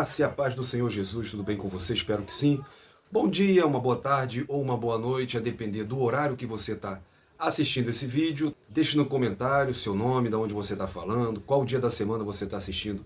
graça e a paz do Senhor Jesus, tudo bem com você? Espero que sim. Bom dia, uma boa tarde ou uma boa noite, a depender do horário que você está assistindo esse vídeo. Deixe no comentário o seu nome, de onde você está falando, qual dia da semana você está assistindo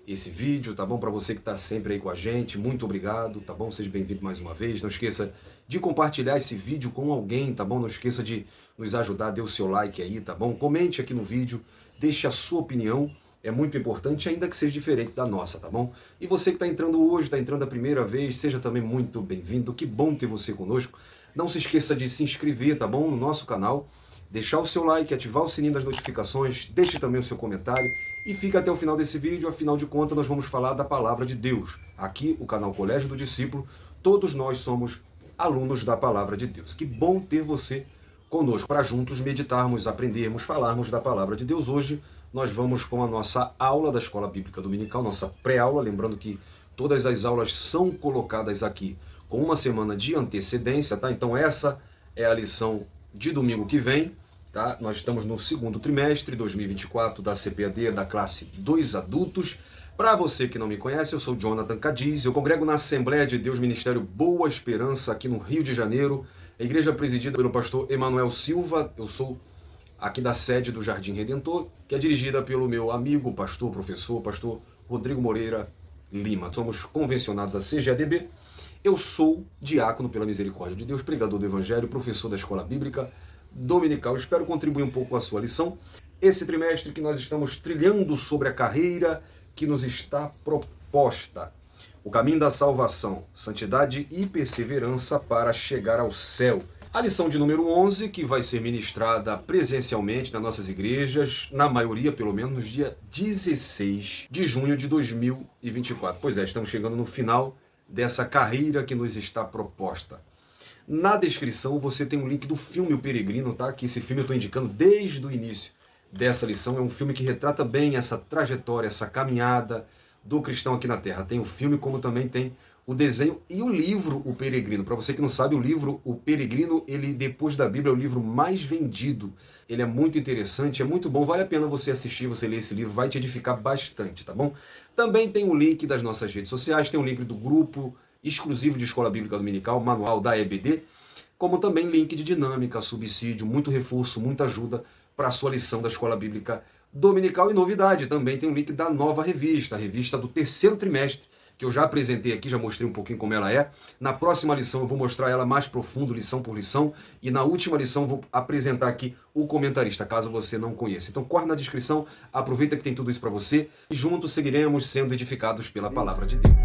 esse vídeo, tá bom? Para você que está sempre aí com a gente, muito obrigado, tá bom? Seja bem-vindo mais uma vez. Não esqueça de compartilhar esse vídeo com alguém, tá bom? Não esqueça de nos ajudar, dê o seu like aí, tá bom? Comente aqui no vídeo, deixe a sua opinião. É muito importante, ainda que seja diferente da nossa, tá bom? E você que está entrando hoje, está entrando a primeira vez, seja também muito bem-vindo. Que bom ter você conosco. Não se esqueça de se inscrever, tá bom? No nosso canal, deixar o seu like, ativar o sininho das notificações, deixe também o seu comentário e fica até o final desse vídeo. Afinal de contas, nós vamos falar da Palavra de Deus. Aqui, o canal Colégio do Discípulo, todos nós somos alunos da Palavra de Deus. Que bom ter você conosco para juntos meditarmos, aprendermos, falarmos da Palavra de Deus. Hoje nós vamos com a nossa aula da Escola Bíblica Dominical, nossa pré-aula, lembrando que todas as aulas são colocadas aqui com uma semana de antecedência, tá? Então essa é a lição de domingo que vem, tá? Nós estamos no segundo trimestre 2024 da CPAD, da classe 2 adultos. Para você que não me conhece, eu sou Jonathan Cadiz, eu congrego na Assembleia de Deus Ministério Boa Esperança, aqui no Rio de Janeiro, a igreja presidida pelo pastor Emanuel Silva. Eu sou aqui da sede do Jardim Redentor, que é dirigida pelo meu amigo, pastor, professor, pastor Rodrigo Moreira Lima. Somos convencionados a CGADB. Eu sou diácono pela misericórdia de Deus, pregador do Evangelho, professor da Escola Bíblica Dominical. Espero contribuir um pouco com a sua lição. Esse trimestre que nós estamos trilhando sobre a carreira que nos está proposta. O caminho da salvação, santidade e perseverança para chegar ao céu. A lição de número 11, que vai ser ministrada presencialmente nas nossas igrejas, na maioria, pelo menos, no dia 16 de junho de 2024. Pois é, estamos chegando no final dessa carreira que nos está proposta. Na descrição você tem um link do filme O Peregrino, tá? Que esse filme eu estou indicando desde o início dessa lição. É um filme que retrata bem essa trajetória, essa caminhada do cristão aqui na Terra. Tem o filme, como também tem o desenho e o livro O Peregrino. Para você que não sabe, o livro O Peregrino, ele depois da Bíblia é o livro mais vendido. Ele é muito interessante, é muito bom, vale a pena você assistir, você ler esse livro, vai te edificar bastante, tá bom? Também tem o link das nossas redes sociais, tem o link do grupo exclusivo de Escola Bíblica Dominical, manual da EBD, como também link de dinâmica, subsídio, muito reforço, muita ajuda para a sua lição da Escola Bíblica Dominical. E novidade, também tem o link da nova revista, a revista do terceiro trimestre, que eu já apresentei aqui, já mostrei um pouquinho como ela é. Na próxima lição eu vou mostrar ela mais profundo, lição por lição. E na última lição eu vou apresentar aqui o comentarista, caso você não conheça. Então corre na descrição, aproveita que tem tudo isso para você. E juntos seguiremos sendo edificados pela Palavra de Deus.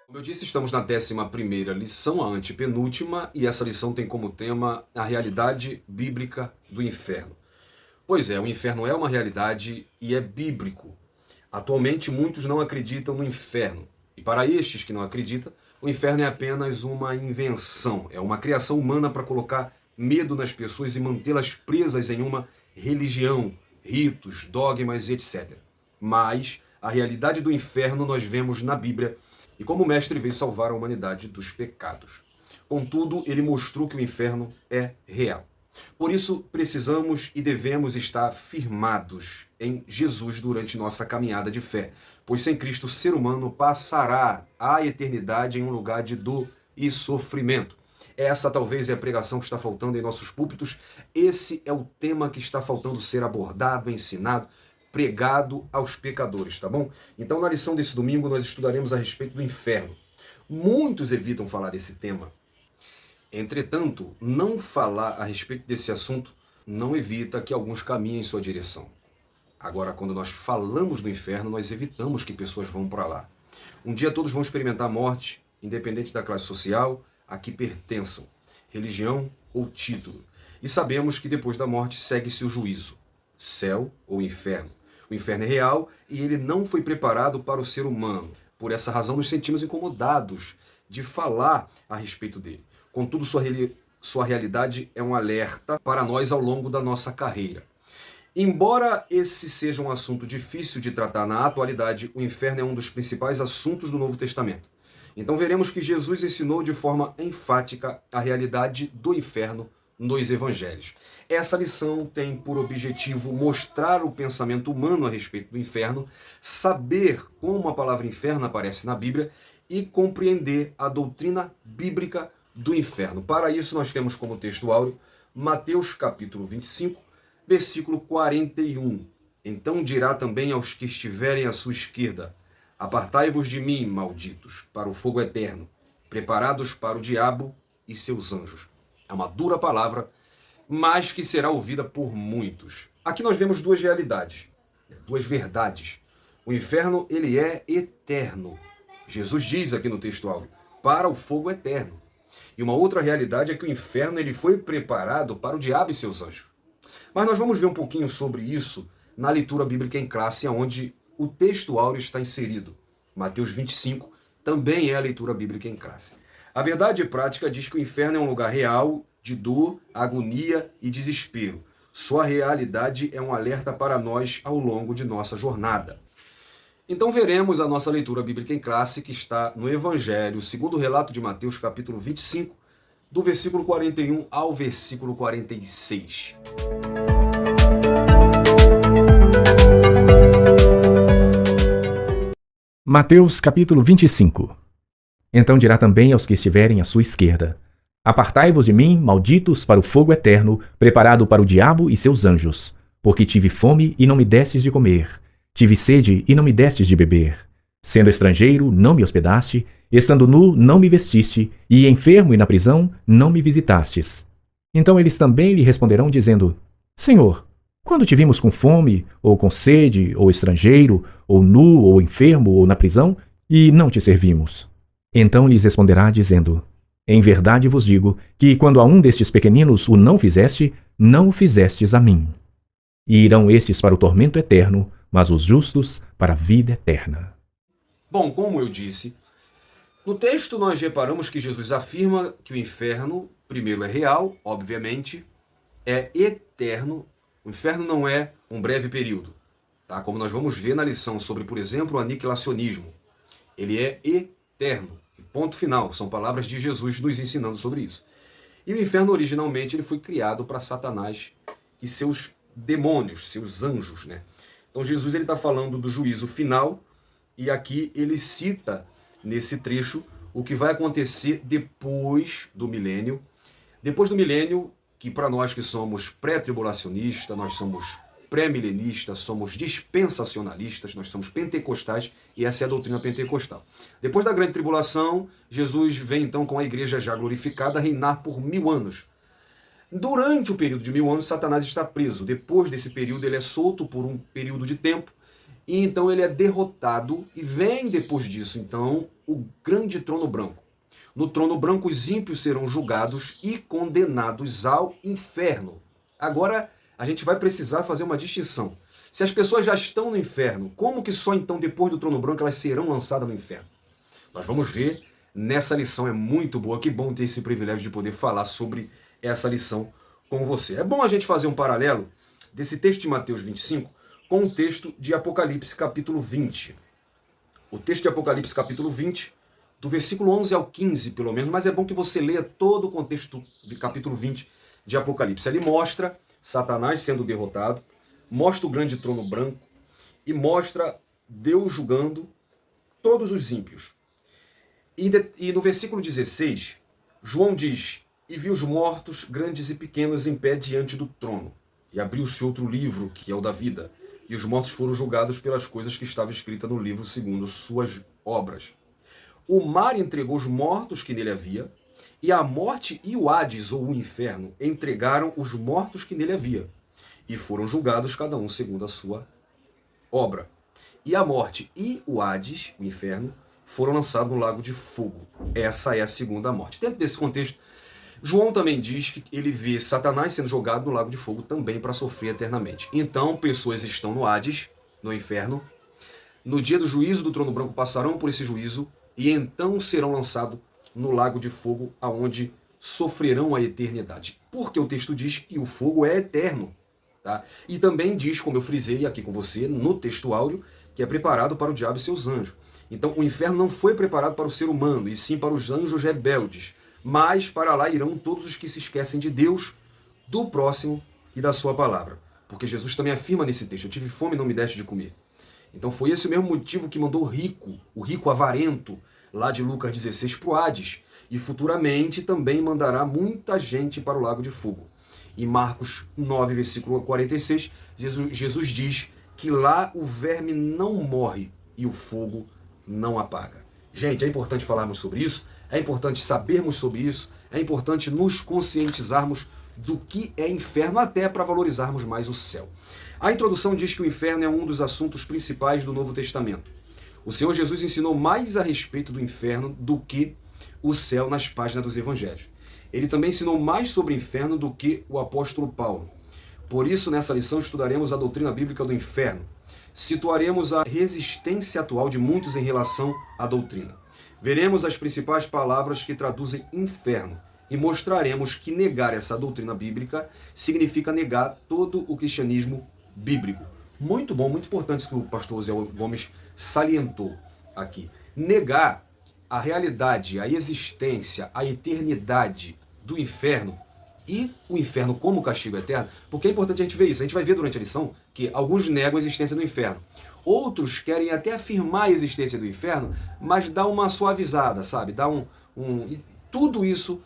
Como eu disse, estamos na 11ª lição, a antepenúltima, e essa lição tem como tema a realidade bíblica do inferno. Pois é, o inferno é uma realidade e é bíblico. Atualmente muitos não acreditam no inferno, e para estes que não acreditam, o inferno é apenas uma invenção, é uma criação humana para colocar medo nas pessoas e mantê-las presas em uma religião, ritos, dogmas, etc. Mas a realidade do inferno nós vemos na Bíblia, e como o Mestre veio salvar a humanidade dos pecados. Contudo, ele mostrou que o inferno é real. Por isso, precisamos e devemos estar firmados em Jesus durante nossa caminhada de fé, pois sem Cristo o ser humano passará a eternidade em um lugar de dor e sofrimento. Essa talvez é a pregação que está faltando em nossos púlpitos. Esse é o tema que está faltando ser abordado, ensinado, pregado aos pecadores, tá bom? Então, na lição desse domingo, nós estudaremos a respeito do inferno. Muitos evitam falar desse tema. Entretanto, não falar a respeito desse assunto não evita que alguns caminhem em sua direção. Agora, quando nós falamos do inferno, nós evitamos que pessoas vão para lá. Um dia todos vão experimentar a morte, independente da classe social a que pertençam, religião ou título. E sabemos que depois da morte segue-se o juízo, céu ou inferno. O inferno é real e ele não foi preparado para o ser humano. Por essa razão nos sentimos incomodados de falar a respeito dele. Contudo, sua realidade é um alerta para nós ao longo da nossa carreira. Embora esse seja um assunto difícil de tratar na atualidade, o inferno é um dos principais assuntos do Novo Testamento. Então veremos que Jesus ensinou de forma enfática a realidade do inferno nos evangelhos. Essa lição tem por objetivo mostrar o pensamento humano a respeito do inferno, saber como a palavra inferno aparece na Bíblia e compreender a doutrina bíblica do inferno. Para isso nós temos como texto áureo Mateus capítulo 25, versículo 41. Então dirá também aos que estiverem à sua esquerda: apartai-vos de mim, malditos, para o fogo eterno, preparados para o diabo e seus anjos. É uma dura palavra, mas que será ouvida por muitos. Aqui nós vemos duas realidades, duas verdades. O inferno, ele é eterno. Jesus diz aqui no texto áureo, para o fogo eterno. E uma outra realidade é que o inferno, ele foi preparado para o diabo e seus anjos. Mas nós vamos ver um pouquinho sobre isso na leitura bíblica em classe, onde o texto áureo está inserido. Mateus 25 também é a leitura bíblica em classe. A verdade prática diz que o inferno é um lugar real de dor, agonia e desespero. Sua realidade é um alerta para nós ao longo de nossa jornada. Então veremos a nossa leitura bíblica em classe, que está no Evangelho, segundo o relato de Mateus, capítulo 25, do versículo 41 ao versículo 46. Mateus capítulo 25. Então dirá também aos que estiverem à sua esquerda: apartai-vos de mim, malditos, para o fogo eterno, preparado para o diabo e seus anjos. Porque tive fome e não me destes de comer, tive sede e não me destes de beber. Sendo estrangeiro, não me hospedaste, estando nu, não me vestiste, e enfermo e na prisão, não me visitastes. Então eles também lhe responderão, dizendo: Senhor, quando te vimos com fome, ou com sede, ou estrangeiro, ou nu, ou enfermo, ou na prisão, e não te servimos? Então lhes responderá, dizendo: em verdade vos digo que, quando a um destes pequeninos o não fizeste, não o fizestes a mim. E irão estes para o tormento eterno, mas os justos para a vida eterna. Bom, como eu disse, no texto nós reparamos que Jesus afirma que o inferno, primeiro, é real, obviamente, é eterno. O inferno não é um breve período, tá? Como nós vamos ver na lição sobre, por exemplo, o aniquilacionismo. Ele é eterno. Ponto final. São palavras de Jesus nos ensinando sobre isso. E o inferno, originalmente, ele foi criado para Satanás e seus demônios, seus anjos, né? Então Jesus está falando do juízo final, e aqui ele cita, nesse trecho, o que vai acontecer depois do milênio. Depois do milênio, que para nós que somos pré-tribulacionistas, nós somos pré-milenistas, somos dispensacionalistas, nós somos pentecostais, e essa é a doutrina pentecostal. Depois da grande tribulação, Jesus vem então com a igreja já glorificada a reinar por 1000 anos. Durante o período de 1000 anos, Satanás está preso. Depois desse período, ele é solto por um período de tempo, e então ele é derrotado, e vem depois disso, então, o grande trono branco. No trono branco, os ímpios serão julgados e condenados ao inferno. Agora, a gente vai precisar fazer uma distinção. Se as pessoas já estão no inferno, como que só então depois do trono branco elas serão lançadas no inferno? Nós vamos ver nessa lição, é muito boa, que bom ter esse privilégio de poder falar sobre essa lição com você. É bom a gente fazer um paralelo desse texto de Mateus 25 com o texto de Apocalipse capítulo 20. O texto de Apocalipse capítulo 20, do versículo 11 ao 15 pelo menos, mas é bom que você leia todo o contexto do capítulo 20 de Apocalipse. Ele mostra Satanás sendo derrotado, mostra o grande trono branco e mostra Deus julgando todos os ímpios. E no versículo 16, João diz: e vi os mortos, grandes e pequenos, em pé diante do trono. E abriu-se outro livro, que é o da vida, e os mortos foram julgados pelas coisas que estavam escritas no livro segundo suas obras. O mar entregou os mortos que nele havia, e a morte e o Hades, ou o inferno, entregaram os mortos que nele havia, e foram julgados cada um segundo a sua obra. E a morte e o Hades, o inferno, foram lançados no lago de fogo. Essa é a segunda morte. Dentro desse contexto, João também diz que ele vê Satanás sendo jogado no lago de fogo também para sofrer eternamente. Então, pessoas estão no Hades, no inferno. No dia do juízo do trono branco passarão por esse juízo, e então serão lançados no lago de fogo, aonde sofrerão a eternidade. Porque o texto diz que o fogo é eterno. Tá? E também diz, como eu frisei aqui com você, no texto áureo, que é preparado para o diabo e seus anjos. Então o inferno não foi preparado para o ser humano, e sim para os anjos rebeldes. Mas para lá irão todos os que se esquecem de Deus, do próximo e da sua palavra. Porque Jesus também afirma nesse texto, eu tive fome e não me deste de comer. Então foi esse o mesmo motivo que mandou o rico avarento, lá de Lucas 16, para o Hades. E futuramente também mandará muita gente para o lago de fogo. Em Marcos 9, versículo 46, Jesus diz que lá o verme não morre e o fogo não apaga. Gente, é importante falarmos sobre isso, é importante sabermos sobre isso, é importante nos conscientizarmos do que é inferno, até para valorizarmos mais o céu. A introdução diz que o inferno é um dos assuntos principais do Novo Testamento. O Senhor Jesus ensinou mais a respeito do inferno do que o céu nas páginas dos evangelhos. Ele também ensinou mais sobre o inferno do que o apóstolo Paulo. Por isso, nessa lição, estudaremos a doutrina bíblica do inferno. Situaremos a resistência atual de muitos em relação à doutrina. Veremos as principais palavras que traduzem inferno e mostraremos que negar essa doutrina bíblica significa negar todo o cristianismo bíblico. Muito bom, muito importante isso que o pastor Zé Gomes salientou aqui. Negar a realidade, a existência, a eternidade do inferno e o inferno como castigo eterno, porque é importante a gente ver isso. A gente vai ver durante a lição que alguns negam a existência do inferno. Outros querem até afirmar a existência do inferno, mas dá uma suavizada, sabe? Tudo isso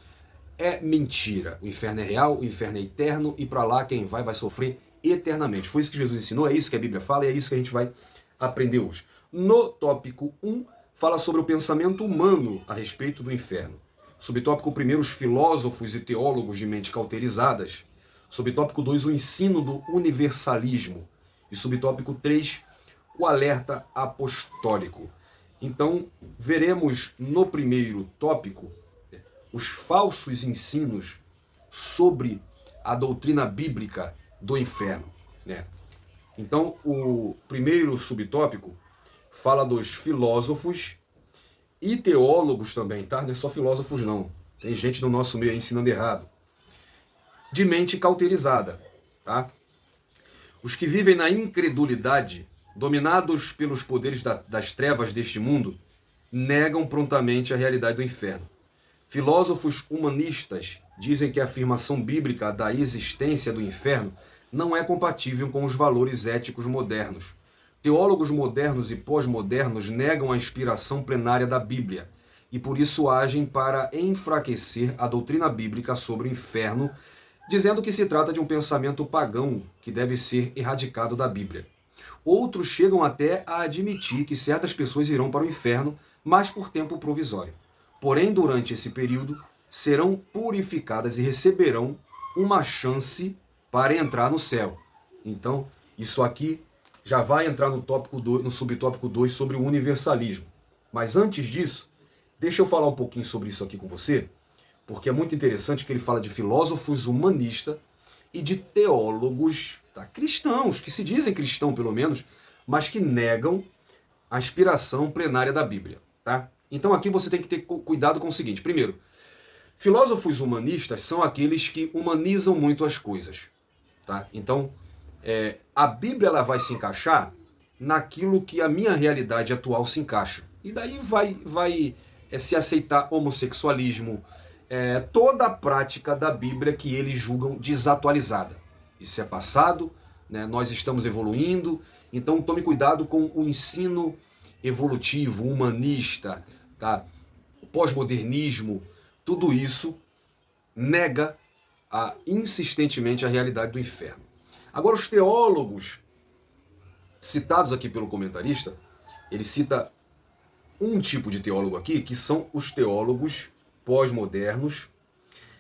é mentira. O inferno é real, o inferno é eterno e para lá quem vai sofrer eternamente. Foi isso que Jesus ensinou, é isso que a Bíblia fala e é isso que a gente vai aprender hoje. No tópico 1, fala sobre o pensamento humano a respeito do inferno. Subtópico 1, os filósofos e teólogos de mente cauterizadas. Subtópico 2, o ensino do universalismo. E subtópico 3, o alerta apostólico. Então, veremos no primeiro tópico os falsos ensinos sobre a doutrina bíblica do inferno. Então, o primeiro subtópico fala dos filósofos e teólogos também, tá? Não é só filósofos, não. Tem gente no nosso meio aí ensinando errado. De mente cauterizada, tá? Os que vivem na incredulidade, dominados pelos poderes das trevas deste mundo, negam prontamente a realidade do inferno. Filósofos humanistas dizem que a afirmação bíblica da existência do inferno não é compatível com os valores éticos modernos. Teólogos modernos e pós-modernos negam a inspiração plenária da Bíblia e por isso agem para enfraquecer a doutrina bíblica sobre o inferno, dizendo que se trata de um pensamento pagão que deve ser erradicado da Bíblia. Outros chegam até a admitir que certas pessoas irão para o inferno, mas por tempo provisório. Porém, durante esse período, serão purificadas e receberão uma chance para entrar no céu. Então, isso aqui já vai entrar no tópico 2, no subtópico 2 sobre o universalismo. Mas antes disso, deixa eu falar um pouquinho sobre isso aqui com você, porque é muito interessante que ele fala de filósofos humanistas e de teólogos cristãos, que se dizem cristãos pelo menos, mas que negam a inspiração plenária da Bíblia. Tá? Então aqui você tem que ter cuidado com o seguinte. Primeiro, filósofos humanistas são aqueles que humanizam muito as coisas. Tá? Então, a Bíblia ela vai se encaixar naquilo que a minha realidade atual se encaixa. E daí vai se aceitar homossexualismo, toda a prática da Bíblia que eles julgam desatualizada. Isso é passado, né? Nós estamos evoluindo, então tome cuidado com o ensino evolutivo, humanista, tá? O pós-modernismo, tudo isso nega insistentemente a realidade do inferno. Agora, os teólogos citados aqui pelo comentarista, ele cita um tipo de teólogo aqui, que são os teólogos pós-modernos,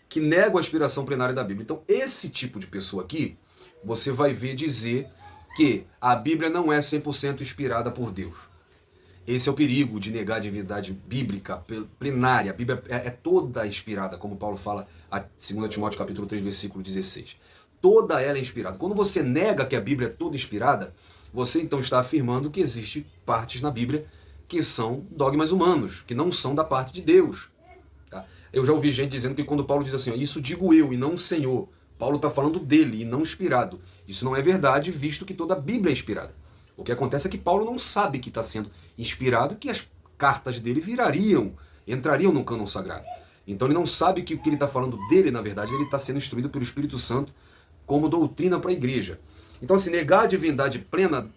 que negam a inspiração plenária da Bíblia. Então, esse tipo de pessoa aqui, você vai ver dizer que a Bíblia não é 100% inspirada por Deus. Esse é o perigo de negar a divindade bíblica plenária. A Bíblia é toda inspirada, como Paulo fala em 2 Timóteo capítulo 3, versículo 16. Toda ela é inspirada. Quando você nega que a Bíblia é toda inspirada, você então está afirmando que existem partes na Bíblia que são dogmas humanos, que não são da parte de Deus. Tá? Eu já ouvi gente dizendo que quando Paulo diz assim, ó, isso digo eu e não o Senhor, Paulo está falando dele e não inspirado. Isso não é verdade, visto que toda a Bíblia é inspirada. O que acontece é que Paulo não sabe que está sendo inspirado, que as cartas dele entrariam no cânon sagrado. Então ele não sabe que o que ele está falando dele, na verdade, ele está sendo instruído pelo Espírito Santo como doutrina para a igreja. Então, assim, negar a divindade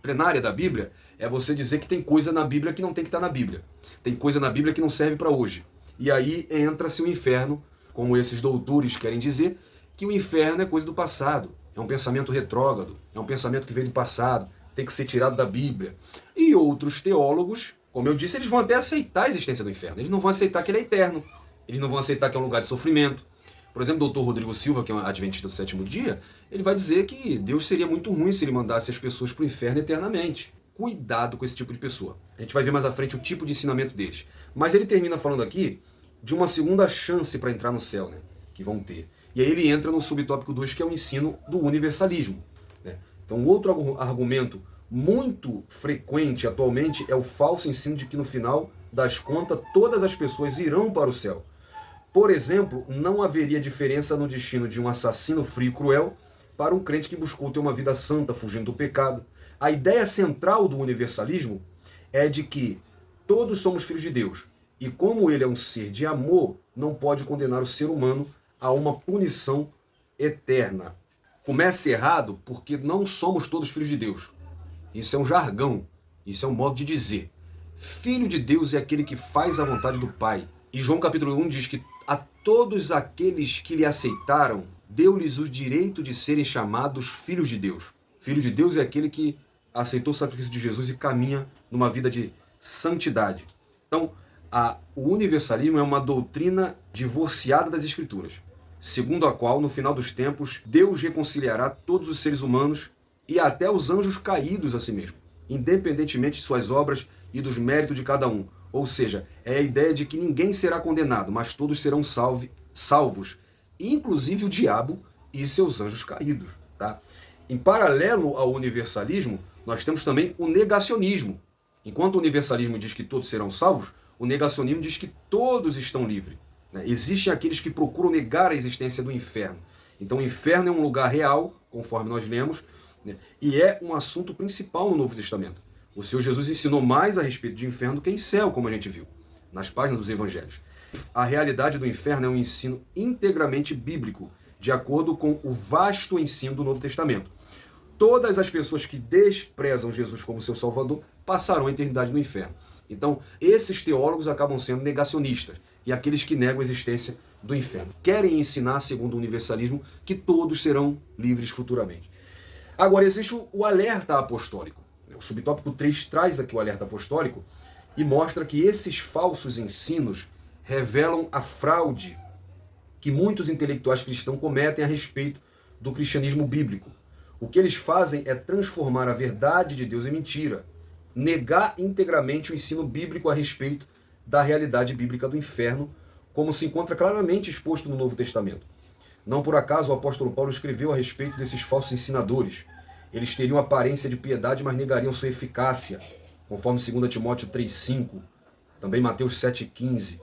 plenária da Bíblia é você dizer que tem coisa na Bíblia que não tem que estar na Bíblia. Tem coisa na Bíblia que não serve para hoje. E aí entra-se o inferno, como esses doutores querem dizer, que o inferno é coisa do passado. É um pensamento retrógrado, é um pensamento que veio do passado, tem que ser tirado da Bíblia. E outros teólogos, como eu disse, eles vão até aceitar a existência do inferno. Eles não vão aceitar que ele é eterno. Eles não vão aceitar que é um lugar de sofrimento. Por exemplo, o Dr. Rodrigo Silva, que é um adventista do sétimo dia, ele vai dizer que Deus seria muito ruim se ele mandasse as pessoas para o inferno eternamente. Cuidado com esse tipo de pessoa. A gente vai ver mais à frente o tipo de ensinamento deles. Mas ele termina falando aqui de uma segunda chance para entrar no céu, né, que vão ter. E aí ele entra no subtópico 2, que é o ensino do universalismo. Né? Então, outro argumento muito frequente atualmente é o falso ensino de que no final das contas todas as pessoas irão para o céu. Por exemplo, não haveria diferença no destino de um assassino frio e cruel para um crente que buscou ter uma vida santa, fugindo do pecado. A ideia central do universalismo é de que todos somos filhos de Deus. E como ele é um ser de amor, não pode condenar o ser humano a uma punição eterna. Começa errado porque não somos todos filhos de Deus. Isso é um jargão, isso é um modo de dizer. Filho de Deus é aquele que faz a vontade do Pai. E João capítulo 1 diz que a todos aqueles que lhe aceitaram, deu-lhes o direito de serem chamados filhos de Deus. Filho de Deus é aquele que aceitou o sacrifício de Jesus e caminha numa vida de santidade. Então, o universalismo é uma doutrina divorciada das Escrituras, segundo a qual, no final dos tempos, Deus reconciliará todos os seres humanos e até os anjos caídos a si mesmo, independentemente de suas obras e dos méritos de cada um. Ou seja, é a ideia de que ninguém será condenado, mas todos serão salvos, inclusive o diabo e seus anjos caídos. Tá? Em paralelo ao universalismo, nós temos também o negacionismo. Enquanto o universalismo diz que todos serão salvos, o negacionismo diz que todos estão livres. Né? Existem aqueles que procuram negar a existência do inferno. Então o inferno é um lugar real, conforme nós lemos, né? E é um assunto principal no Novo Testamento. O Senhor Jesus ensinou mais a respeito de inferno do que em céu, como a gente viu nas páginas dos evangelhos. A realidade do inferno é um ensino integramente bíblico, de acordo com o vasto ensino do Novo Testamento. Todas as pessoas que desprezam Jesus como seu Salvador passarão a eternidade no inferno. Então, esses teólogos acabam sendo negacionistas, e aqueles que negam a existência do inferno querem ensinar, segundo o universalismo, que todos serão livres futuramente. Agora, existe o alerta apostólico. O subtópico 3 traz aqui o alerta apostólico e mostra que esses falsos ensinos revelam a fraude que muitos intelectuais cristãos cometem a respeito do cristianismo bíblico. O que eles fazem é transformar a verdade de Deus em mentira, negar integramente o ensino bíblico a respeito da realidade bíblica do inferno, como se encontra claramente exposto no Novo Testamento. Não por acaso o apóstolo Paulo escreveu a respeito desses falsos ensinadores. Eles teriam aparência de piedade, mas negariam sua eficácia, conforme 2 Timóteo 3,5, também Mateus 7,15.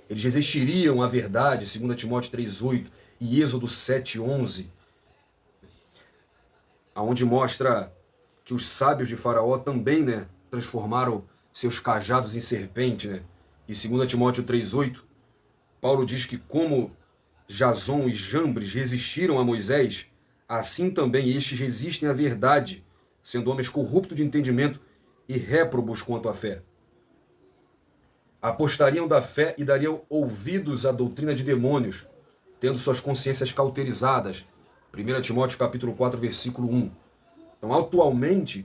Eles resistiriam à verdade, 2 Timóteo 3,8 e Êxodo 7,11, onde mostra que os sábios de Faraó também, né, transformaram seus cajados em serpente. Né? E 2 Timóteo 3,8, Paulo diz que como Jason e Jambres resistiram a Moisés, assim também estes resistem à verdade, sendo homens corruptos de entendimento e réprobos quanto à fé. Apostariam da fé e dariam ouvidos à doutrina de demônios, tendo suas consciências cauterizadas. 1 Timóteo capítulo 4, versículo 1. Então, atualmente,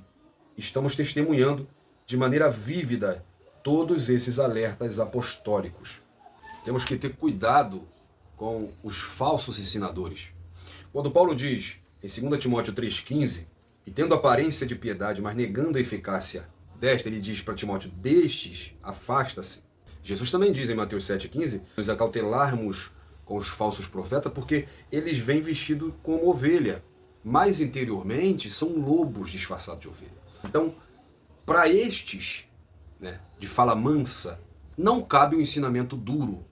estamos testemunhando de maneira vívida todos esses alertas apostólicos. Temos que ter cuidado com os falsos ensinadores. Quando Paulo diz, em 2 Timóteo 3,15, e tendo aparência de piedade, mas negando a eficácia desta, ele diz para Timóteo, destes, afasta-se. Jesus também diz em Mateus 7,15, nos acautelarmos com os falsos profetas, porque eles vêm vestidos como ovelha, mas interiormente são lobos disfarçados de ovelha. Então, para estes, né, de fala mansa, não cabe um ensinamento duro,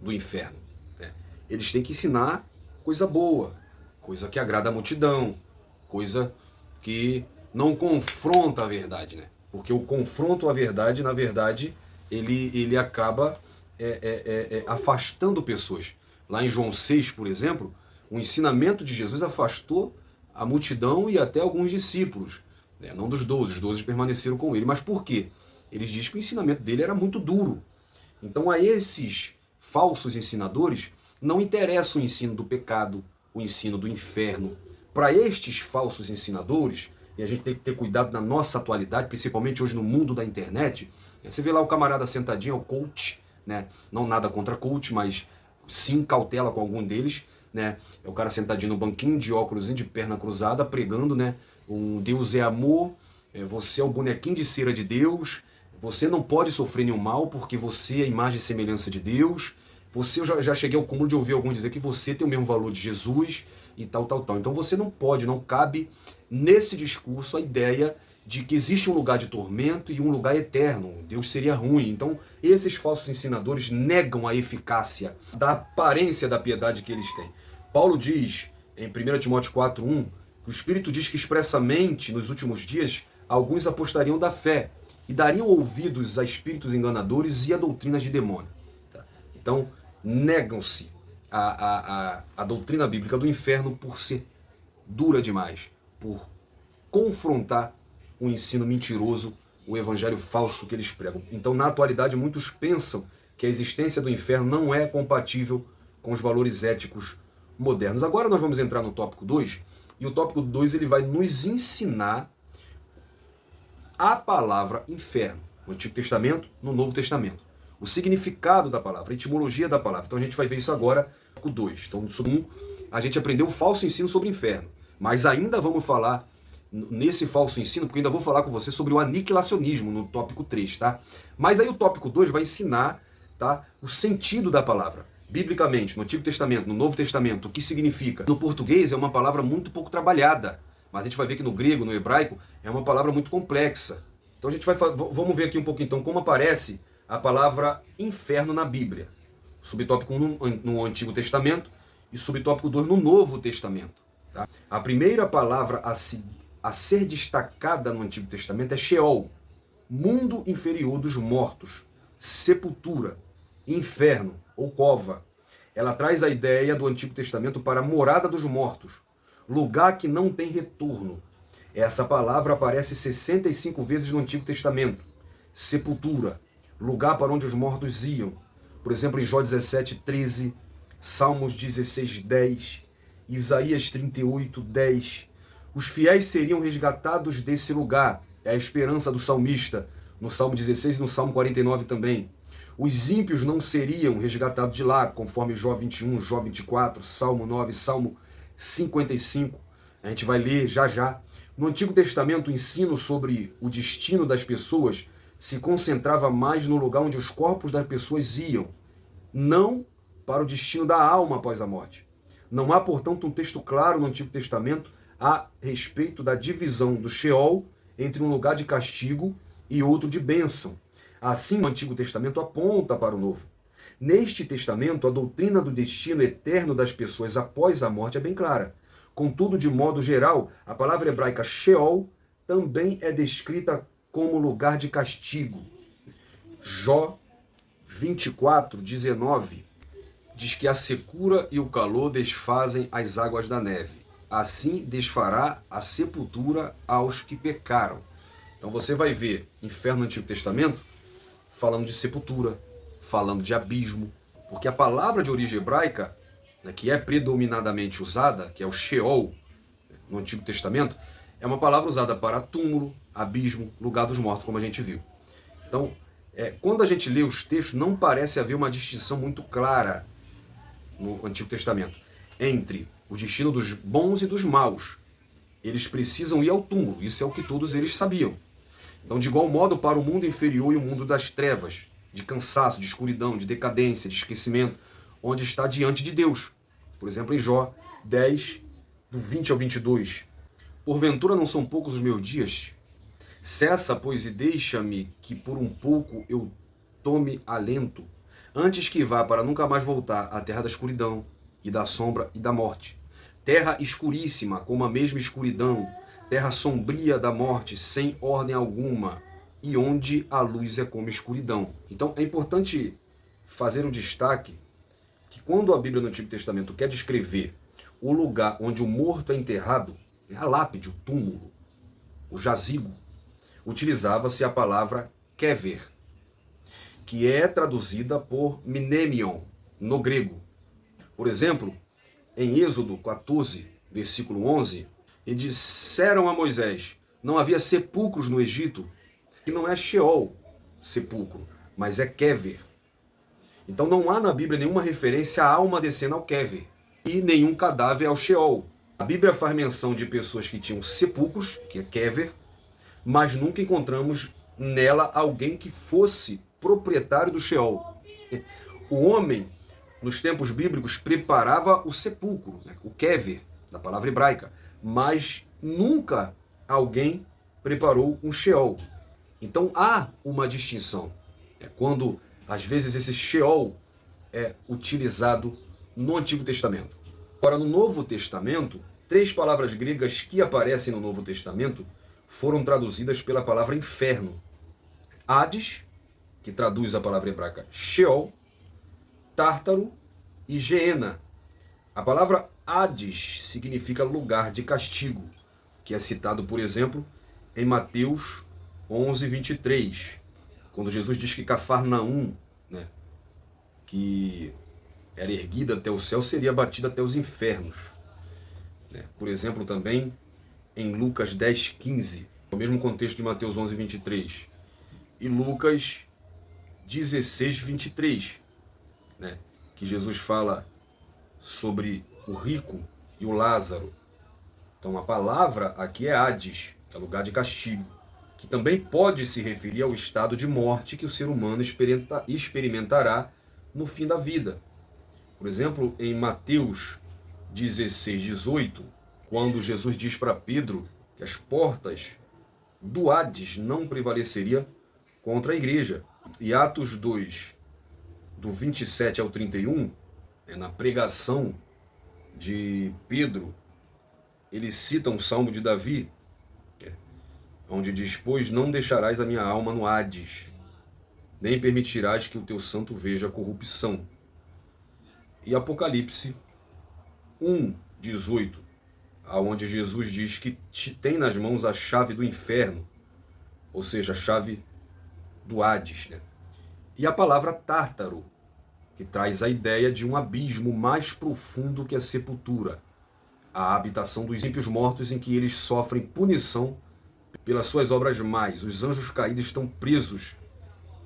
do inferno, né? Eles têm que ensinar coisa boa, coisa que agrada a multidão, coisa que não confronta a verdade, né? Porque o confronto à verdade, na verdade, ele acaba afastando pessoas. Lá em João 6, por exemplo, o ensinamento de Jesus afastou a multidão e até alguns discípulos, né? Não dos 12, os 12 permaneceram com ele. Mas por quê? Eles dizem que o ensinamento dele era muito duro. Então a esses falsos ensinadores não interessa o ensino do pecado, o ensino do inferno. Para estes falsos ensinadores, e a gente tem que ter cuidado na nossa atualidade, principalmente hoje no mundo da internet, você vê lá o camarada sentadinho, é o coach, né? Não nada contra coach, mas sim cautela com algum deles, né? É o cara sentadinho no banquinho, de óculos, de perna cruzada, pregando, né? Um Deus é amor, você é o bonequinho de cera de Deus, você não pode sofrer nenhum mal porque você é a imagem e semelhança de Deus. Eu já cheguei ao cúmulo de ouvir alguns dizer que você tem o mesmo valor de Jesus e tal. Então você não pode, não cabe nesse discurso a ideia de que existe um lugar de tormento e um lugar eterno. Deus seria ruim. Então esses falsos ensinadores negam a eficácia da aparência da piedade que eles têm. Paulo diz em 1 Timóteo 4:1 que o Espírito diz que expressamente nos últimos dias alguns apostariam da fé e dariam ouvidos a espíritos enganadores e a doutrinas de demônio. Então, negam-se a doutrina bíblica do inferno por ser dura demais, por confrontar o ensino mentiroso, o evangelho falso que eles pregam. Então, na atualidade, muitos pensam que a existência do inferno não é compatível com os valores éticos modernos. Agora nós vamos entrar no tópico 2, e o tópico 2 ele vai nos ensinar a palavra inferno, no Antigo Testamento, no Novo Testamento. O significado da palavra, a etimologia da palavra. Então a gente vai ver isso agora com o 2. Então, no 1, a gente aprendeu o falso ensino sobre o inferno. Mas ainda vamos falar nesse falso ensino, porque eu ainda vou falar com você sobre o aniquilacionismo no tópico 3, tá? Mas aí o tópico 2 vai ensinar, tá, o sentido da palavra. Biblicamente, no Antigo Testamento, no Novo Testamento, o que significa. No português é uma palavra muito pouco trabalhada. Mas a gente vai ver que no grego, no hebraico, é uma palavra muito complexa. Então vamos ver aqui um pouco então como aparece a palavra inferno na Bíblia. Subtópico 1 no Antigo Testamento e subtópico 2 no Novo Testamento. Tá? A primeira palavra a ser destacada no Antigo Testamento é Sheol, mundo inferior dos mortos, sepultura, inferno ou cova. Ela traz a ideia do Antigo Testamento para a morada dos mortos, lugar que não tem retorno. Essa palavra aparece 65 vezes no Antigo Testamento. Sepultura, lugar para onde os mortos iam. Por exemplo, em Jó 17:13, Salmos 16:10, Isaías 38:10. Os fiéis seriam resgatados desse lugar. É a esperança do salmista, no Salmo 16 e no Salmo 49 também. Os ímpios não seriam resgatados de lá, conforme Jó 21, Jó 24, Salmo 9, Salmo 55. A gente vai ler já já. No Antigo Testamento, o ensino sobre o destino das pessoas se concentrava mais no lugar onde os corpos das pessoas iam, não para o destino da alma após a morte. Não há, portanto, um texto claro no Antigo Testamento a respeito da divisão do Sheol entre um lugar de castigo e outro de bênção. Assim, o Antigo Testamento aponta para o Novo. Neste testamento, a doutrina do destino eterno das pessoas após a morte é bem clara. Contudo, de modo geral, a palavra hebraica Sheol também é descrita como lugar de castigo. Jó 24:19 diz que a secura e o calor desfazem as águas da neve. Assim desfará a sepultura aos que pecaram. Então você vai ver inferno no Antigo Testamento falando de sepultura, falando de abismo, porque a palavra de origem hebraica, né, que é predominadamente usada, que é o Sheol, no Antigo Testamento, é uma palavra usada para túmulo, abismo, lugar dos mortos, como a gente viu. Então, quando a gente lê os textos, não parece haver uma distinção muito clara no Antigo Testamento entre o destino dos bons e dos maus. Eles precisam ir ao túmulo, isso é o que todos eles sabiam. Então, de igual modo, para o mundo inferior e o mundo das trevas, de cansaço, de escuridão, de decadência, de esquecimento, onde está diante de Deus. Por exemplo, em Jó 10, do 20 ao 22. Porventura não são poucos os meus dias? Cessa, pois, e deixa-me que por um pouco eu tome alento. antes que vá para nunca mais voltar à terra da escuridão, e da sombra e da morte. Terra escuríssima, como a mesma escuridão, terra sombria da morte, sem ordem alguma, e onde a luz é como escuridão. Então é importante fazer um destaque que quando a Bíblia no Antigo Testamento quer descrever o lugar onde o morto é enterrado, a lápide, o túmulo, o jazigo, utilizava-se a palavra kever, que é traduzida por mnemion no grego. Por exemplo, em Êxodo 14, versículo 11, e disseram a Moisés, não havia sepulcros no Egito, que não é Sheol, sepulcro, mas é kever. Então não há na Bíblia nenhuma referência à alma descendo ao kever, e nenhum cadáver ao Sheol. A Bíblia faz menção de pessoas que tinham sepulcros, que é kever, mas nunca encontramos nela alguém que fosse proprietário do Sheol. O homem, nos tempos bíblicos, preparava o sepulcro, o kever, da palavra hebraica, mas nunca alguém preparou um Sheol. Então há uma distinção. Quando, às vezes, esse Sheol é utilizado no Antigo Testamento. Agora, no Novo Testamento, 3 palavras gregas que aparecem no Novo Testamento foram traduzidas pela palavra inferno. Hades, que traduz a palavra hebraica Sheol, Tártaro e Geena. A palavra Hades significa lugar de castigo, que é citado, por exemplo, em Mateus 11, 23, quando Jesus diz que Cafarnaum, que era erguida até o céu, seria abatida até os infernos. Por exemplo, também em Lucas 10, 15, no mesmo contexto de Mateus 11, 23, e Lucas 16, 23, que Jesus fala sobre o rico e o Lázaro. Então a palavra aqui é Hades, que é lugar de castigo, que também pode se referir ao estado de morte que o ser humano experimentará no fim da vida. Por exemplo, em Mateus 16, 18, quando Jesus diz para Pedro que as portas do Hades não prevaleceriam contra a igreja. E Atos 2, do 27 ao 31, na pregação de Pedro, ele cita um salmo de Davi, onde diz, pois não deixarás a minha alma no Hades, nem permitirás que o teu santo veja a corrupção. E Apocalipse 1, 18, onde Jesus diz que tem nas mãos a chave do inferno, ou seja, a chave do Hades. E a palavra Tártaro, que traz a ideia de um abismo mais profundo que a sepultura, a habitação dos ímpios mortos em que eles sofrem punição pelas suas obras más. Os anjos caídos estão presos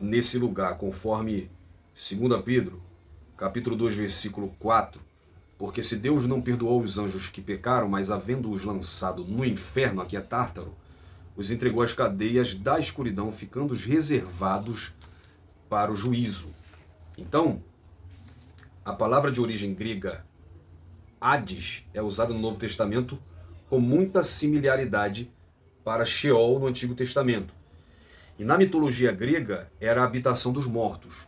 nesse lugar, conforme 2 Pedro, capítulo 2, versículo 4. Porque se Deus não perdoou os anjos que pecaram, mas havendo-os lançado no inferno, aqui é Tártaro, os entregou às cadeias da escuridão, ficando-os reservados para o juízo. Então, a palavra de origem grega Hades é usada no Novo Testamento com muita similaridade para Sheol no Antigo Testamento. E na mitologia grega era a habitação dos mortos.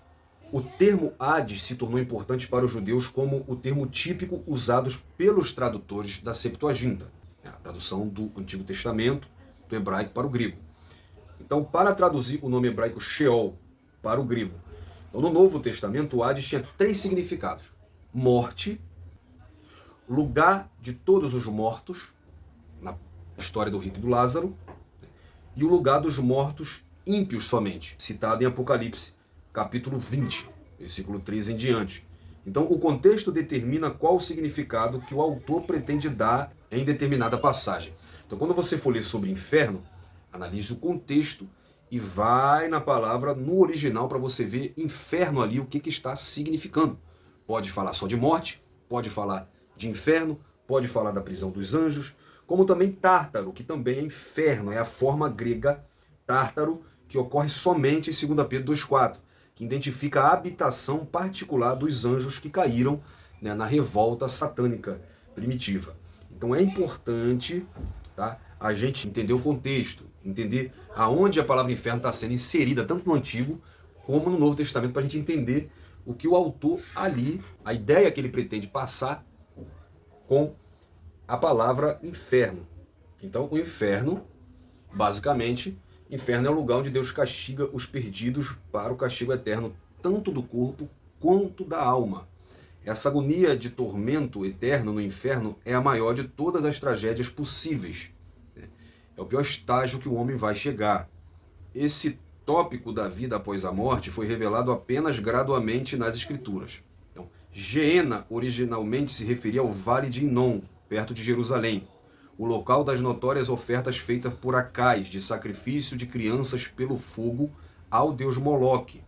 O termo Hades se tornou importante para os judeus como o termo típico usado pelos tradutores da Septuaginta, a tradução do Antigo Testamento, do hebraico para o grego. Então, para traduzir o nome hebraico Sheol para o grego, então, no Novo Testamento, o Hades tinha 3 significados: morte, lugar de todos os mortos, na história do rico e do Lázaro, e o lugar dos mortos ímpios somente, citado em Apocalipse, capítulo 20, versículo 13 em diante. Então, o contexto determina qual o significado que o autor pretende dar em determinada passagem. Então, quando você for ler sobre inferno, analise o contexto e vai na palavra no original para você ver inferno ali, o que está significando. Pode falar só de morte, pode falar de inferno, pode falar da prisão dos anjos, como também Tártaro, que também é inferno, é a forma grega Tártaro, que ocorre somente em 2 Pedro 2,4, que identifica a habitação particular dos anjos que caíram na revolta satânica primitiva. Então é importante, tá, a gente entender o contexto, entender aonde a palavra inferno está sendo inserida, tanto no Antigo como no Novo Testamento, para a gente entender o que o autor ali, a ideia que ele pretende passar com a palavra inferno. Então, o inferno, basicamente, inferno é o lugar onde Deus castiga os perdidos para o castigo eterno, tanto do corpo quanto da alma. Essa agonia de tormento eterno no inferno é a maior de todas as tragédias possíveis. É o pior estágio que o homem vai chegar. Esse tópico da vida após a morte foi revelado apenas gradualmente nas Escrituras. Então, Geena originalmente se referia ao Vale de Inom, perto de Jerusalém, o local das notórias ofertas feitas por Acais de sacrifício de crianças pelo fogo ao deus Moloque,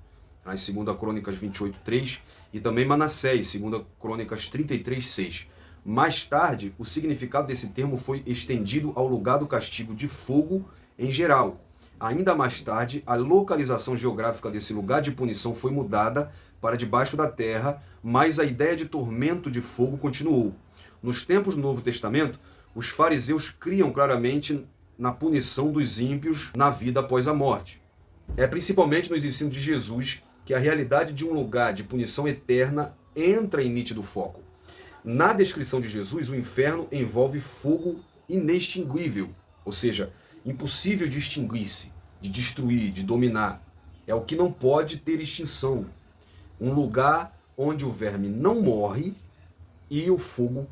nas 2 Crônicas 28:3, e também Manassés, 2 Crônicas 33:6. Mais tarde, o significado desse termo foi estendido ao lugar do castigo de fogo em geral. Ainda mais tarde, a localização geográfica desse lugar de punição foi mudada para debaixo da terra, mas a ideia de tormento de fogo continuou. Nos tempos do Novo Testamento, os fariseus criam claramente na punição dos ímpios na vida após a morte. É principalmente nos ensinos de Jesus que a realidade de um lugar de punição eterna entra em nítido foco. Na descrição de Jesus, o inferno envolve fogo inextinguível, ou seja, impossível de extinguir-se, de destruir, de dominar. É o que não pode ter extinção. Um lugar onde o verme não morre e o fogo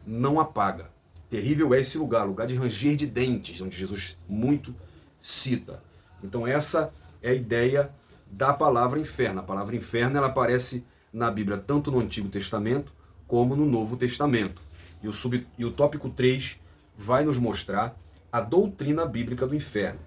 não apaga. Terrível é esse lugar, lugar de ranger de dentes, onde Jesus muito cita. Então essa é a ideia da palavra inferno. A palavra inferno ela aparece na Bíblia tanto no Antigo Testamento como no Novo Testamento. E o tópico 3 vai nos mostrar a doutrina bíblica do inferno.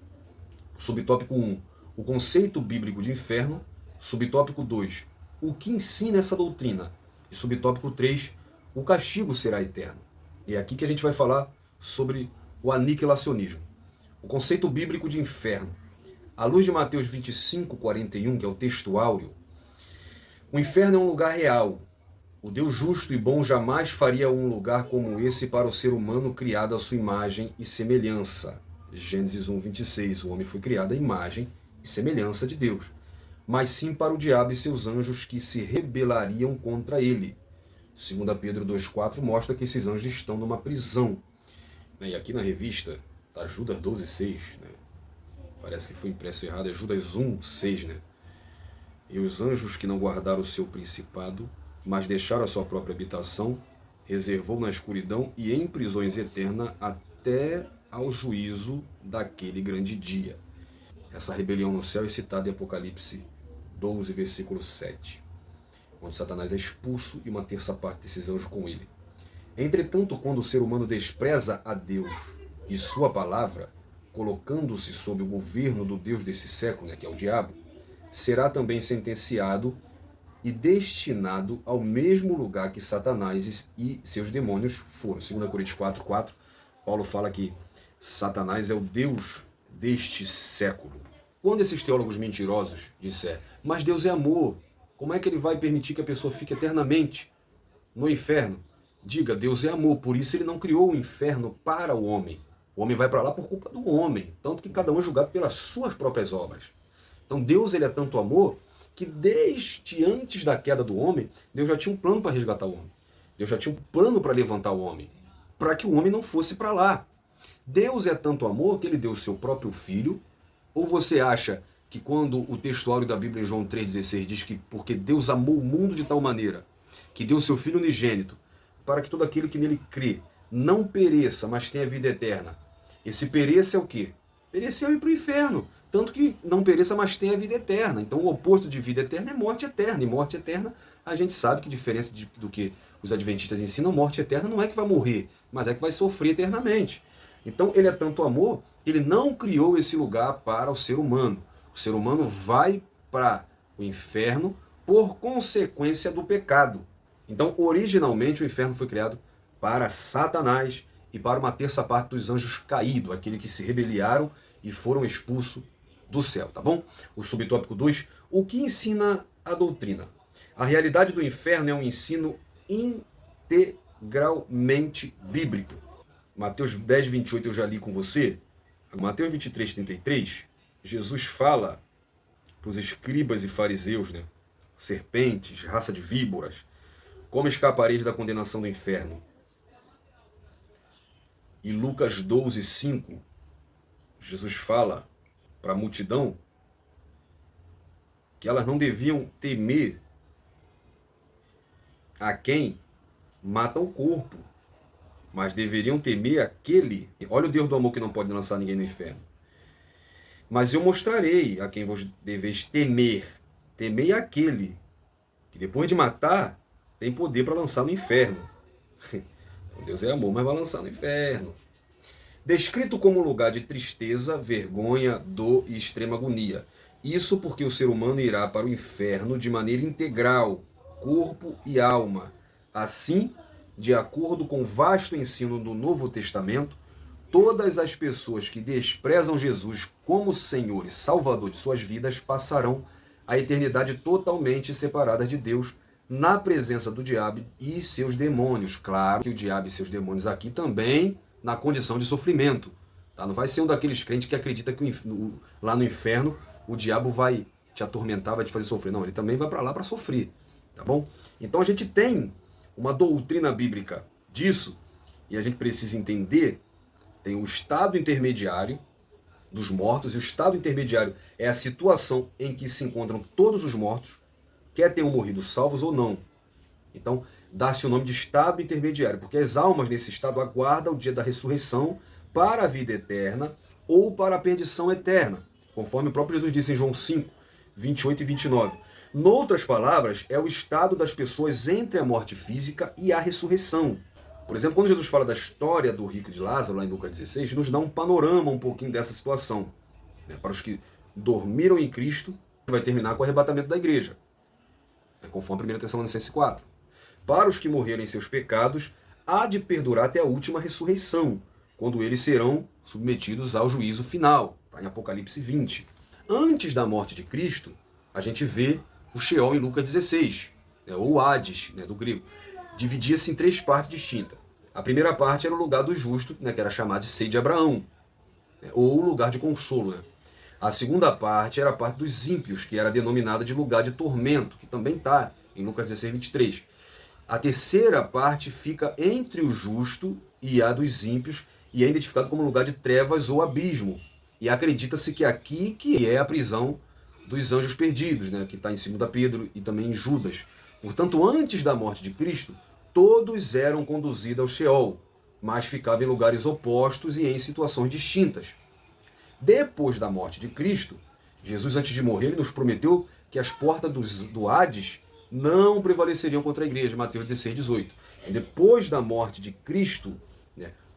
Subtópico 1, o conceito bíblico de inferno. Subtópico 2, o que ensina essa doutrina. E subtópico 3, o castigo será eterno. E é aqui que a gente vai falar sobre o aniquilacionismo. O conceito bíblico de inferno. À luz de Mateus 25:41, que é o texto áureo, o inferno é um lugar real. O Deus justo e bom jamais faria um lugar como esse para o ser humano criado à sua imagem e semelhança. Gênesis 1:26, o homem foi criado à imagem e semelhança de Deus, mas sim para o diabo e seus anjos que se rebelariam contra ele. 2 Pedro 2,4 mostra que esses anjos estão numa prisão. E aqui na revista, tá Judas 12,6, né? Parece que foi impresso errado, é Judas 1,6, né? E os anjos que não guardaram o seu principado, mas deixaram a sua própria habitação, reservou na escuridão e em prisões eternas até ao juízo daquele grande dia. Essa rebelião no céu é citada em Apocalipse 12, versículo 7. Onde Satanás é expulso e uma terça parte desses anjos com ele. Entretanto, quando o ser humano despreza a Deus e sua palavra, colocando-se sob o governo do Deus desse século, né, que é o diabo, será também sentenciado e destinado ao mesmo lugar que Satanás e seus demônios foram. 2 Coríntios 4:4, Paulo fala que Satanás é o Deus deste século. Quando esses teólogos mentirosos disser, mas Deus é amor, como é que ele vai permitir que a pessoa fique eternamente no inferno? Diga, Deus é amor, por isso ele não criou o inferno para o homem. O homem vai para lá por culpa do homem, tanto que cada um é julgado pelas suas próprias obras. Então Deus ele é tanto amor que desde antes da queda do homem, Deus já tinha um plano para resgatar o homem. Deus já tinha um plano para levantar o homem, para que o homem não fosse para lá. Deus é tanto amor que ele deu o seu próprio filho. Ou você acha que quando o textuário da Bíblia em João 3,16 diz que porque Deus amou o mundo de tal maneira que deu o seu Filho unigênito para que todo aquele que nele crê não pereça, mas tenha vida eterna. Esse pereça é o quê? Perecer é ir para o inferno. Tanto que não pereça, mas tenha vida eterna. Então o oposto de vida eterna é morte eterna. E morte eterna, a gente sabe que diferença do que os adventistas ensinam, morte eterna não é que vai morrer, mas é que vai sofrer eternamente. Então ele é tanto amor, ele não criou esse lugar para o ser humano. O ser humano vai para o inferno por consequência do pecado. Então, originalmente, o inferno foi criado para Satanás e para uma terça parte dos anjos caídos, aqueles que se rebeliaram e foram expulsos do céu, tá bom? O subtópico 2, o que ensina a doutrina? A realidade do inferno é um ensino integralmente bíblico. Mateus 10:28 eu já li com você. Mateus 23:33, Jesus fala para os escribas e fariseus, né? serpentes, raça de víboras, como escapareis da condenação do inferno? E Lucas 12:5, Jesus fala para a multidão que elas não deviam temer a quem mata o corpo, mas deveriam temer aquele. Olha o Deus do amor que não pode lançar ninguém no inferno. Mas eu mostrarei a quem vos deveis temer. Temei aquele que depois de matar tem poder para lançar no inferno. Deus é amor, mas vai lançar no inferno. Descrito como lugar de tristeza, vergonha, dor e extrema agonia. Isso porque o ser humano irá para o inferno de maneira integral, corpo e alma. Assim, de acordo com o vasto ensino do Novo Testamento, todas as pessoas que desprezam Jesus como Senhor e Salvador de suas vidas passarão a eternidade totalmente separadas de Deus, na presença do diabo e seus demônios. Claro que o diabo e seus demônios aqui também na condição de sofrimento. Tá? Não vai ser um daqueles crentes que acredita que lá no inferno o diabo vai te atormentar, vai te fazer sofrer. Não, ele também vai para lá para sofrer. Tá bom? Então a gente tem uma doutrina bíblica disso e a gente precisa entender. Tem o estado intermediário dos mortos, e o estado intermediário é a situação em que se encontram todos os mortos, quer tenham morrido salvos ou não. Então, dá-se o nome de estado intermediário, porque as almas nesse estado aguardam o dia da ressurreição para a vida eterna ou para a perdição eterna, conforme o próprio Jesus disse em João 5, 28 e 29. Noutras palavras, é o estado das pessoas entre a morte física e a ressurreição. Por exemplo, quando Jesus fala da história do rico de Lázaro, lá em Lucas 16, nos dá um panorama um pouquinho dessa situação. Para os que dormiram em Cristo, vai terminar com o arrebatamento da igreja, conforme 1 Tessalonicenses 4. Para os que morreram em seus pecados, há de perdurar até a última ressurreição, quando eles serão submetidos ao juízo final, em Apocalipse 20. Antes da morte de Cristo, a gente vê o Sheol em Lucas 16, ou Hades, do grego. Dividia-se em 3 partes distintas. A primeira parte era o lugar do justo, que era chamado de seio de Abraão, ou o lugar de consolo. A segunda parte era a parte dos ímpios, que era denominada de lugar de tormento, que também está em Lucas 16, 23. A terceira parte fica entre o justo e a dos ímpios, e é identificado como lugar de trevas ou abismo. E acredita-se que aqui que é a prisão dos anjos perdidos, que está em 2 Pedro e também em Judas. Portanto, antes da morte de Cristo, todos eram conduzidos ao Sheol, mas ficavam em lugares opostos e em situações distintas. Depois da morte de Cristo, Jesus, antes de morrer, nos prometeu que as portas do Hades não prevaleceriam contra a igreja, Mateus 16, 18. E depois da morte de Cristo,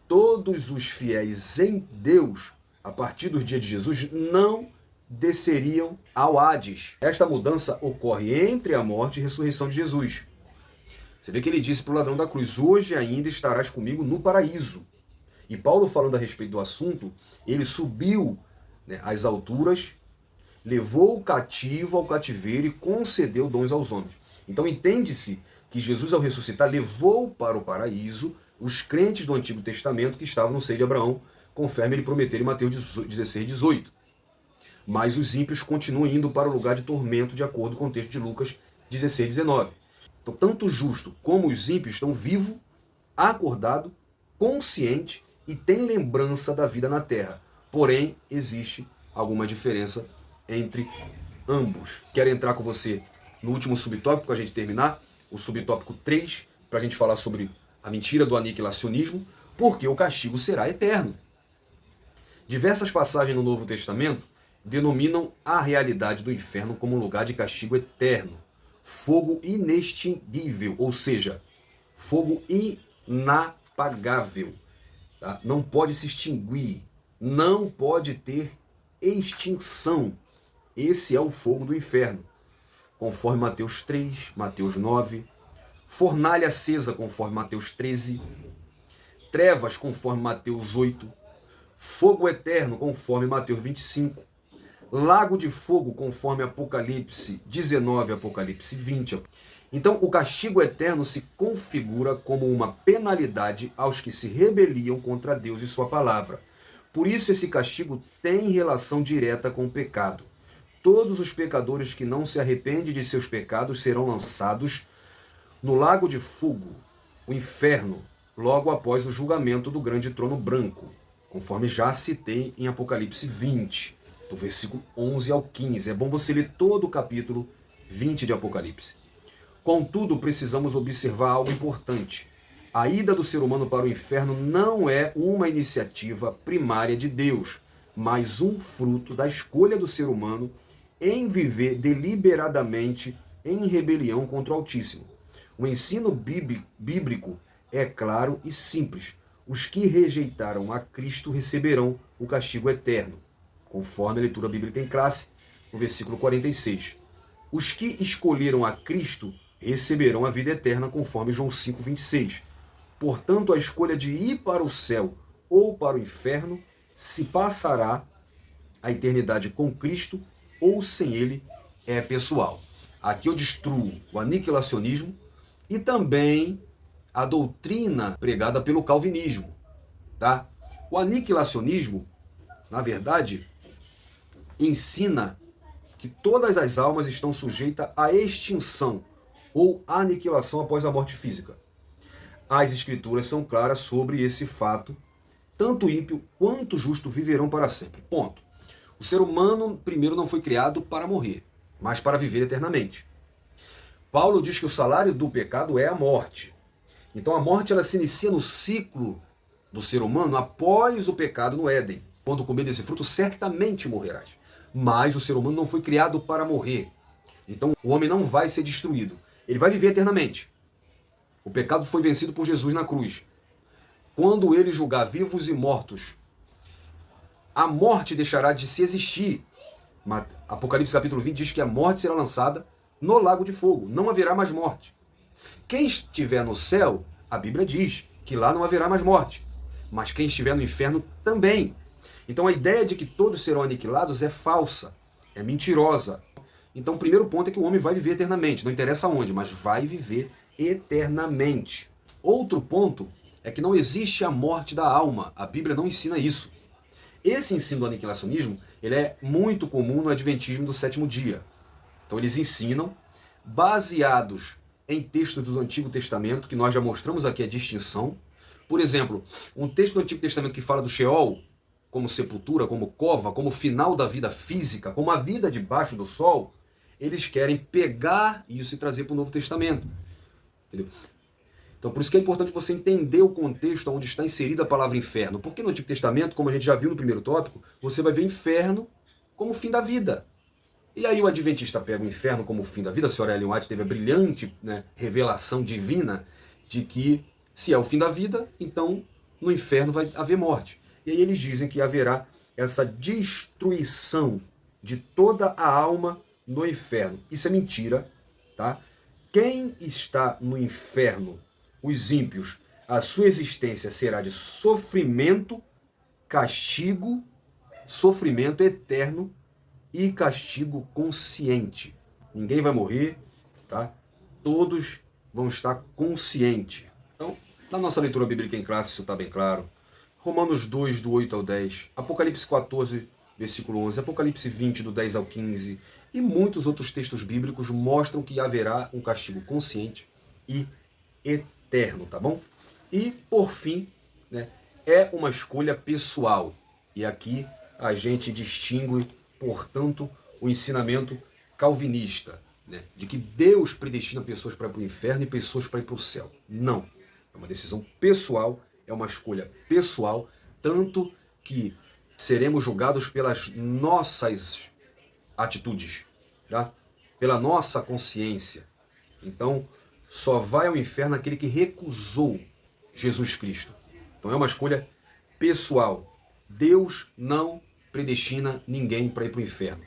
todos os fiéis em Deus, a partir do dia de Jesus, não desceriam ao Hades. Esta mudança ocorre entre a morte e a ressurreição de Jesus. Você vê que ele disse para o ladrão da cruz: hoje ainda estarás comigo no paraíso. E Paulo, falando a respeito do assunto, ele subiu às alturas, levou o cativo ao cativeiro e concedeu dons aos homens. Então entende-se que Jesus, ao ressuscitar, levou para o paraíso os crentes do Antigo Testamento que estavam no seio de Abraão, conforme ele prometeu em Mateus 16, 18. Mas os ímpios continuam indo para o lugar de tormento, de acordo com o texto de Lucas 16, 19. Então, tanto o justo como os ímpios estão vivos, acordados, conscientes e têm lembrança da vida na terra. Porém, existe alguma diferença entre ambos. Quero entrar com você no último subtópico para a gente terminar, o subtópico 3, para a gente falar sobre a mentira do aniquilacionismo, porque o castigo será eterno. Diversas passagens no Novo Testamento denominam a realidade do inferno como um lugar de castigo eterno, fogo inextinguível, ou seja, fogo inapagável. Tá? Não pode se extinguir, não pode ter extinção. Esse é o fogo do inferno, conforme Mateus 3, Mateus 9, fornalha acesa, conforme Mateus 13, trevas, conforme Mateus 8, fogo eterno, conforme Mateus 25, lago de fogo, conforme Apocalipse 19, Apocalipse 20. Então, o castigo eterno se configura como uma penalidade aos que se rebeliam contra Deus e sua palavra. Por isso, esse castigo tem relação direta com o pecado. todos os pecadores que não se arrependem de seus pecados serão lançados no lago de fogo, o inferno, logo após o julgamento do grande trono branco, conforme já citei em Apocalipse 20, do versículo 11 ao 15. É bom você ler todo o capítulo 20 de Apocalipse. Contudo, precisamos observar algo importante. A ida do ser humano para o inferno não é uma iniciativa primária de Deus, mas um fruto da escolha do ser humano em viver deliberadamente em rebelião contra o Altíssimo. O ensino bíblico é claro e simples. Os que rejeitaram a Cristo receberão o castigo eterno, conforme a leitura bíblica em classe, no versículo 46. Os que escolheram a Cristo receberão a vida eterna, conforme João 5:26. Portanto, a escolha de ir para o céu ou para o inferno se passará a eternidade com Cristo ou sem ele é pessoal. Aqui eu destruo o aniquilacionismo e também a doutrina pregada pelo calvinismo, tá? O aniquilacionismo, na verdade, ensina que todas as almas estão sujeitas à extinção ou aniquilação após a morte física. As escrituras são claras sobre esse fato. Tanto ímpio quanto justo viverão para sempre. Ponto. O ser humano, primeiro, não foi criado para morrer, mas para viver eternamente. Paulo diz que o salário do pecado é a morte. Então a morte ela se inicia no ciclo do ser humano após o pecado no Éden. Quando comer desse fruto, certamente morrerás. Mas o ser humano não foi criado para morrer. Então o homem não vai ser destruído. Ele vai viver eternamente. O pecado foi vencido por Jesus na cruz. Quando ele julgar vivos e mortos, a morte deixará de se existir. Apocalipse capítulo 20 diz que a morte será lançada no lago de fogo. Não haverá mais morte. Quem estiver no céu, a Bíblia diz que lá não haverá mais morte. Mas quem estiver no inferno também. Então a ideia de que todos serão aniquilados é falsa, é mentirosa. Então o primeiro ponto é que o homem vai viver eternamente. Não interessa onde, mas vai viver eternamente. Outro ponto é que não existe a morte da alma. A Bíblia não ensina isso. Esse ensino do aniquilacionismo ele é muito comum no Adventismo do sétimo dia. Então eles ensinam, baseados em textos do Antigo Testamento, que nós já mostramos aqui a distinção. Por exemplo, um texto do Antigo Testamento que fala do Sheol, como sepultura, como cova, como final da vida física, como a vida debaixo do sol, eles querem pegar isso e trazer para o Novo Testamento. Entendeu? Então, por isso que é importante você entender o contexto onde está inserida a palavra inferno. Porque no Antigo Testamento, como a gente já viu no primeiro tópico, você vai ver inferno como o fim da vida. E aí o adventista pega o inferno como o fim da vida. A senhora Ellen White teve a brilhante revelação divina de que se é o fim da vida, então no inferno vai haver morte. E aí eles dizem que haverá essa destruição de toda a alma no inferno. Isso é mentira, tá? Quem está no inferno, os ímpios, a sua existência será de sofrimento, castigo, sofrimento eterno e castigo consciente. Ninguém vai morrer, tá? Todos vão estar conscientes. Então, na nossa leitura bíblica em classe, isso está bem claro. Romanos 2, do 8 ao 10, Apocalipse 14, versículo 11, Apocalipse 20, do 10 ao 15, e muitos outros textos bíblicos mostram que haverá um castigo consciente e eterno, tá bom? E, por fim, é uma escolha pessoal. E aqui a gente distingue, portanto, o ensinamento calvinista, de que Deus predestina pessoas para ir para o inferno e pessoas para ir para o céu. Não. É uma decisão pessoal, é uma escolha pessoal, tanto que seremos julgados pelas nossas atitudes, tá? Pela nossa consciência. Então, só vai ao inferno aquele que recusou Jesus Cristo. Então é uma escolha pessoal. Deus não predestina ninguém para ir para o inferno,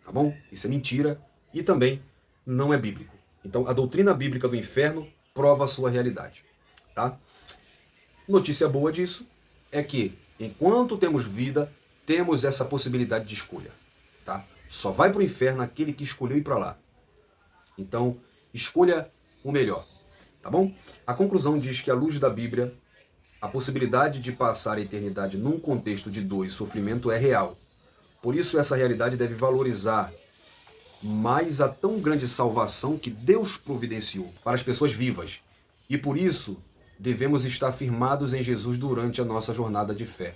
tá bom? Isso é mentira e também não é bíblico. Então a doutrina bíblica do inferno prova a sua realidade, tá? Notícia boa disso é que enquanto temos vida, temos essa possibilidade de escolha, tá? Só vai para o inferno aquele que escolheu ir para lá. Então, escolha o melhor, tá bom? A conclusão diz que, à luz da Bíblia, a possibilidade de passar a eternidade num contexto de dor e sofrimento é real. Por isso, essa realidade deve valorizar mas a tão grande salvação que Deus providenciou para as pessoas vivas. E por isso, devemos estar firmados em Jesus durante a nossa jornada de fé,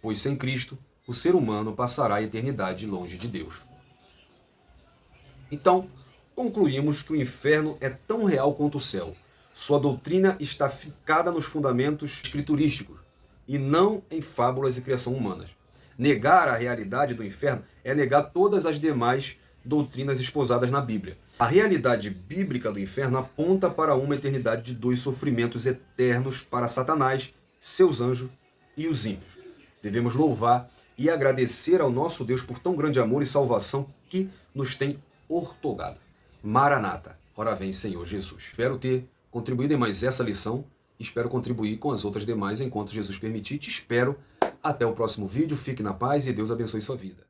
pois sem Cristo, o ser humano passará a eternidade longe de Deus. Então, concluímos que o inferno é tão real quanto o céu. Sua doutrina está fincada nos fundamentos escriturísticos e não em fábulas e criação humanas. Negar a realidade do inferno é negar todas as demais doutrinas esposadas na Bíblia. A realidade bíblica do inferno aponta para uma eternidade de 2 sofrimentos eternos para Satanás, seus anjos e os ímpios. Devemos louvar e agradecer ao nosso Deus por tão grande amor e salvação que nos tem ortogado. Maranata, ora vem Senhor Jesus. Espero ter contribuído em mais essa lição, espero contribuir com as outras demais enquanto Jesus permitir. Te espero até o próximo vídeo, fique na paz e Deus abençoe sua vida.